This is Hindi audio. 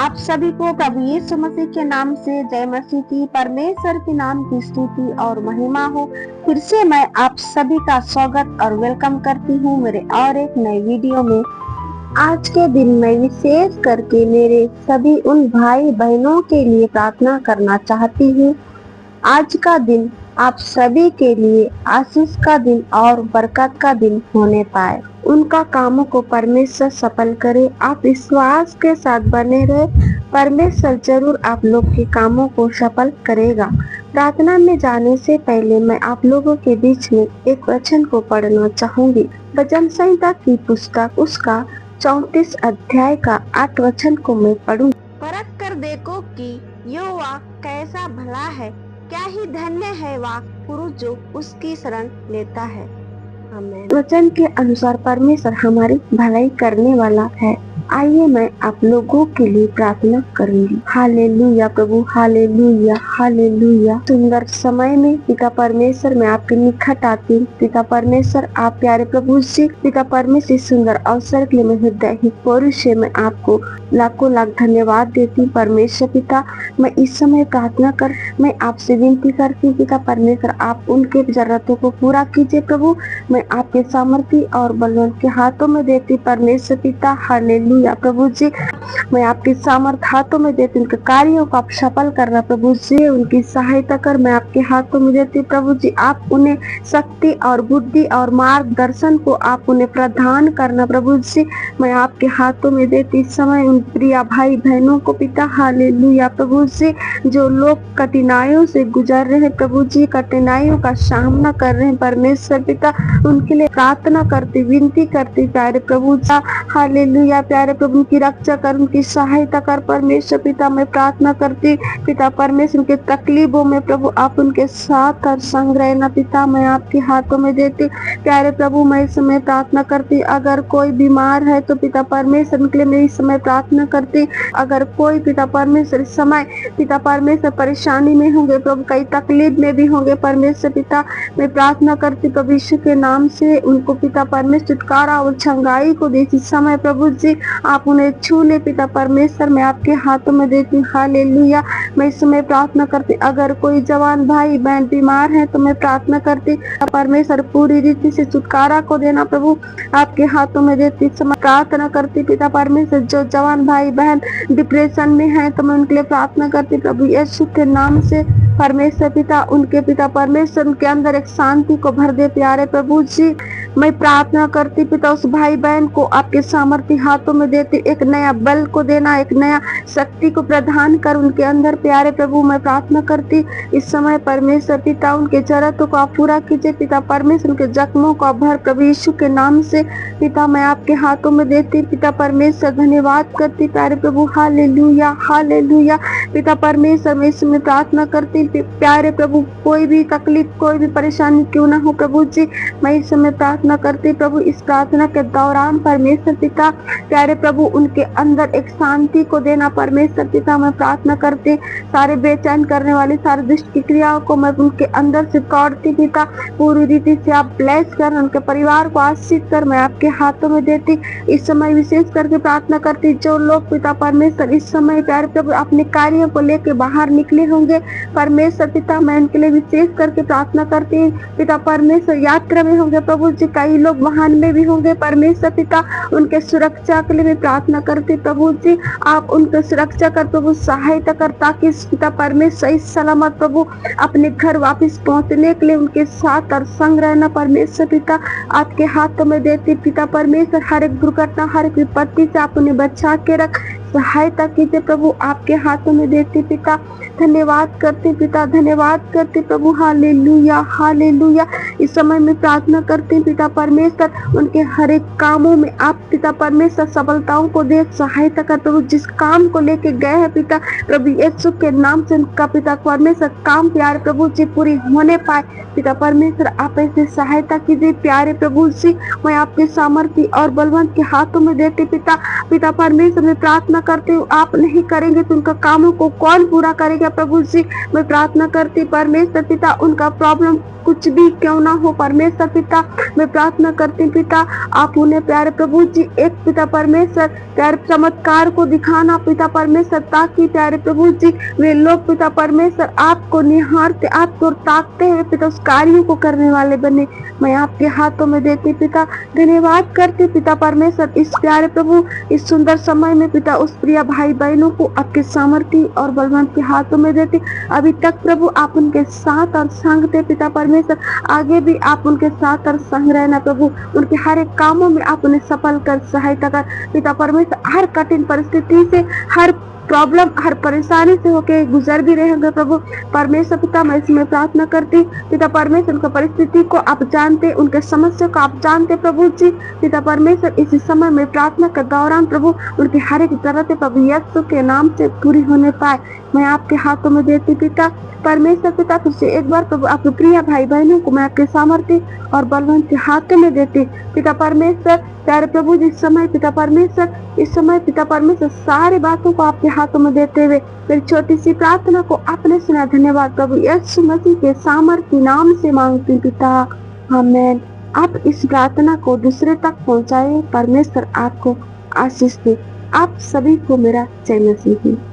आप सभी को प्रभु यीशु मसीह के नाम से जय मसीह की। परमेश्वर के नाम की स्तुति और महिमा हो। फिर से मैं आप सभी का स्वागत और वेलकम करती हूँ मेरे और एक नए वीडियो में। आज के दिन मैं विशेष करके मेरे सभी उन भाई बहनों के लिए प्रार्थना करना चाहती हूँ। आज का दिन आप सभी के लिए आशीष का दिन और बरकत का दिन होने पाए। उनका कामों को परमेश्वर सफल करे। आप विश्वास के साथ बने रहे, परमेश्वर जरूर आप लोग के कामों को सफल करेगा। प्रार्थना में जाने से पहले मैं आप लोगों के बीच में एक वचन को पढ़ना चाहूंगी। भजन संहिता की पुस्तक उसका 34 अध्याय का 8 वचन को मैं पढ़ूंगी। परख कर देखो कि यो वाक कैसा भला है, क्या ही धन्य है वाक पुरुष जो उसकी शरण लेता है। आमीन। वचन के अनुसार परमेश्वर हमारी भलाई करने वाला है। आइए मैं आप लोगों के लिए प्रार्थना करूंगी। हालेलुया प्रभु, हालेलुया, हालेलुया। सुंदर समय में पिता परमेश्वर मैं आपके निकट आती हूँ। पिता परमेश्वर आप प्यारे प्रभु जी, पिता परमेश्वर सुंदर अवसर के लिए मैं हृदय ही पौरुष से मैं आपको लाखों लाख धन्यवाद देती हूँ। परमेश्वर पिता मैं इस समय प्रार्थना कर मैं आपसे विनती करती हूँ पिता परमेश्वर आप उनके जरूरतों को पूरा कीजिए प्रभु। मैं आपके सामर्थ्य और बलवंत के हाथों में देती परमेश्वर पिता। हालेलुया प्रभु जी, मैं आपके सामर्थ्य हाथों में देती उनके कार्यों को आप सफल करना प्रभु जी। उनकी सहायता कर मैं आपके हाथों में देती प्रभु जी। आप उन्हें शक्ति और बुद्धि और मार्गदर्शन को आप उन्हें प्रदान करना प्रभु जी। मैं आपके हाथों में देती इस समय उन प्रिय भाई बहनों को पिता। हालेलुया प्रभु जी, जो लोग कठिनाइयों से गुजर रहे हैं प्रभु जी, कठिनाइयों का सामना कर रहे हैं परमेश्वर पिता, उनके लिए प्रार्थना करती विनती करती प्यारे प्रभु जी। हालेलुया प्यारे प्रभु, उनकी रक्षा कर, उनकी सहायता कर परमेश्वर पिता। मैं प्रार्थना करती पिता परमेश्वर उनके तकलीफों में प्रभु आप उनके साथ और संग रहना पिता। मैं आपके हाथों में देती प्यारे प्रभु। मैं इस समय प्रार्थना करती अगर कोई बीमार है तो पिता परमेश्वर उनके लिए मैं इस समय प्रार्थना करती। अगर कोई पिता परमेश्वर इस समय पिता परमेश्वर परेशानी में होंगे प्रभु, कई तकलीफ में भी होंगे परमेश्वर पिता, मैं प्रार्थना करती प्रभु यीशु के नाम से उनको पिता परमेश्वर छुटकारा और छंगाई को दे इस समय प्रभु जी। आप उन्हें छू ले पिता परमेश्वर, मैं आपके हाथों में देती हूँ। हालेलुया। मैं इस समय प्रार्थना करती अगर कोई जवान भाई बहन बीमार है तो मैं प्रार्थना करती परमेश्वर पूरी रीति से छुटकारा को देना प्रभु, आपके हाथों में देती इस समय प्रार्थना करती पिता परमेश्वर। जो जवान भाई बहन डिप्रेशन में है तो मैं उनके लिए प्रार्थना करती प्रभु यीशु के नाम से परमेश्वर पिता। उनके पिता परमेश्वर उनके अंदर एक शांति को भर दे प्यारे प्रभु जी। मैं प्रार्थना करती पिता उस भाई बहन को आपके सामर्थ्य हाथों में देती, एक नया बल को देना, एक नया शक्ति को प्रदान कर उनके अंदर प्यारे प्रभु। मैं प्रार्थना करती इस समय परमेश्वर पिता उनके जरूरतों को आप पूरा कीजिए पिता परमेश्वर, उनके जख्मों को आप भर प्रभु यीशु के नाम से पिता। मैं आपके हाथों में देती पिता परमेश्वर, धन्यवाद करती प्यारे प्रभु। हालेलुया, हालेलुया पिता परमेश्वर। मैं इसमें प्रार्थना करती प्यारे प्रभु, कोई भी तकलीफ कोई भी परेशानी क्यों ना हो प्रभु जी, मैं इस समय प्रार्थना करती प्रभु। इस प्रार्थना के दौरान परमेश्वर पिता प्यारे प्रभु उनके अंदर एक शांति को देना परमेश्वर पिता। मैं प्रार्थना करती सारे बेचैन करने वाली सारी दुष्ट की क्रियाओं को मैं उनके अंदर से तोड़ती पिता, पूरी रीति से आप ब्लेस कर उनके परिवार को आशीष कर मैं आपके हाथों में देती। इस समय विशेष करके प्रार्थना करती जो लोग पिता परमेश्वर इस समय प्यारे प्रभु अपने कार्यों को लेकर बाहर निकले होंगे परमेश्वर पिता, मैं उनके लिए विशेष करके प्रार्थना करती पिता परमेश्वर। यात्रा में होंगे प्रभु जी, कई लोग वाहन में भी होंगे परमेश्वर पिता, उनके सुरक्षा के लिए मैं प्रार्थना करती प्रभु जी। आप उनके सुरक्षा कर प्रभु, सहायता कर ताकि पिता परमेश्वर सही सलामत प्रभु अपने घर वापस पहुंचने के लिए उनके साथ और संग रहना परमेश्वर पिता। आपके हाथों में देती पिता परमेश्वर, हर एक दुर्घटना हर एक विपत्ति से आप उन्हें बचा के रख, सहायता कीजिए प्रभु, आपके हाथों में देती पिता। धन्यवाद करते पिता, धन्यवाद करते प्रभु। Hallelujah, hallelujah. इस समय में प्रार्थना करते पिता परमेश्वर, उनके हर एक कामों में आप पिता परमेश्वर सफलताओं को दे, सहायता कर प्रभु। जिस काम को लेके गए हैं पिता प्रभु यीशु के नाम से उनका पिता परमेश्वर काम प्यारे प्रभु जी पूरी होने पाए पिता परमेश्वर, आप ऐसे सहायता कीजिए प्यारे प्रभु जी। मैं आपके सामर्थ्य और बलवंत के हाथों में देती पिता। पिता परमेश्वर, मैं प्रार्थना करती हूँ, आप नहीं करेंगे तो उनका कामों को कौन पूरा करेगा प्रभु जी। मैं प्रार्थना करती परमेश्वर पिता, उनका प्रॉब्लम कुछ भी क्यों ना हो परमेश्वर पिता, मैं प्रार्थना करती पिता, आप उन्हें प्यारे प्रभु जी एक पिता परमेश्वर प्यारे चमत्कार को दिखाना पिता परमेश्वर, ताकि प्यारे प्रभु जी वे लोग पिता परमेश्वर आपको निहारते, आपको ताकते हुए पिता उस कार्यों को करने वाले बने। मैं आपके हाथों में देती पिता, धन्यवाद करती पिता परमेश्वर इस प्यारे प्रभु इस सुंदर समय में पिता, उस प्रिय भाई बहनों को आपके सामर्थ्य और बलवंत के हाथों में देती। अभी तक प्रभु आप उनके साथ और संग थे पिता परमेश्वर, आगे भी आप उनके साथ और संग रहना प्रभु, उनके हर एक कामों में आप उन्हें सफल कर सहायता कर पिता परमेश्वर। हर कठिन परिस्थिति से, हर प्रॉब्लम, हर परेशानी से होके गुजर भी रहेंगे प्रभु परमेश्वर पिता। मैं इसमें प्रार्थना करती पिता परमेश्वर, उनकी परिस्थिति को आप जानते, उनके समस्या को आप जानते प्रभु जी पिता परमेश्वर। इसी समय में प्रार्थना के दौरान प्रभु उनकी हर एक जरूरत प्रभु यीशु के नाम से पूरी होने पाए, मैं आपके हाथों में देती पिता परमेश्वर पिता। फिर से एक बार प्रभु आपके प्रिय भाई बहनों को मैं आपके सामर्थ्य और बलवंत के हाथों में देती पिता परमेश्वर। प्यारे प्रभु जी इस समय पिता परमेश्वर, इस समय पिता परमेश्वर सारी बातों को आपके हाथों में देते हुए मेरी छोटी सी प्रार्थना को आपने सुना। धन्यवाद प्रभु यीशु मसीह के सामर्थ्य नाम से मांगती पिता, आमीन। आप इस प्रार्थना को दूसरे तक पहुंचाए, परमेश्वर आपको आशीष दे। आप सभी को मेरा जय मसीह।